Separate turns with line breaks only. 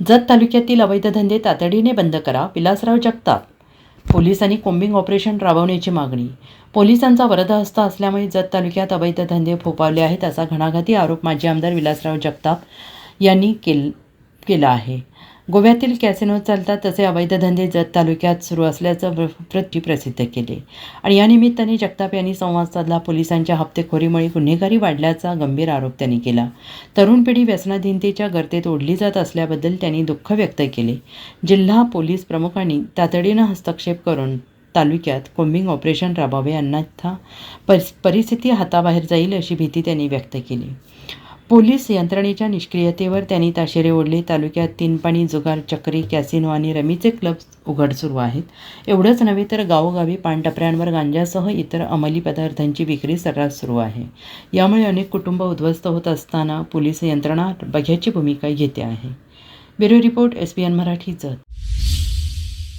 जत तालुक्यातील अवैध धंदे तातडीने बंद करा, विलासराव जगताप. पोलिसांनी कोम्बिंग ऑपरेशन राबवण्याची मागणी. पोलिसांचा वरदहस्त असल्यामुळे जत तालुक्यात अवैध धंदे फोफावले आहेत असा घणाघाती आरोप माजी आमदार विलासराव जगताप यांनी केला आहे. गोव्यातील कॅसिनो चालतात तसे अवैध धंदे जत तालुक्यात सुरू असल्याचं वृत्त प्रसिद्ध केले आणि या निमित्ताने जगताप यांनी संवाद साधला. पोलिसांच्या हप्तेखोरीमुळे गुन्हेगारी वाढल्याचा गंभीर आरोप त्यांनी केला. तरुण पिढी व्यसनाधीनतेच्या गर्तेत ओढली जात असल्याबद्दल त्यांनी दुःख व्यक्त केले. जिल्हा पोलीस प्रमुखांनी तातडीनं हस्तक्षेप करून तालुक्यात कोम्बिंग ऑपरेशन राबवावे, अन्यथा परिस्थिती हाताबाहेर जाईल अशी भीती त्यांनी व्यक्त केली. पोलीस यंत्रणेच्या निष्क्रियतेवर त्यांनी ताशेरे ओढले. तालुक्यात तीनपाणी, जुगार, चक्री, कॅसिनो आणि रमीचे क्लब उघड सुरू आहेत. एवढंच नव्हे तर गावोगावी पानटपऱ्यांवर गांजासह इतर अंमली पदार्थांची विक्री सर्रास सुरू आहे. यामुळे अनेक कुटुंब उद्ध्वस्त होत असताना पोलीस यंत्रणा बघ्याची भूमिका घेते आहे. Bureau report, SBN Marathi, Jat.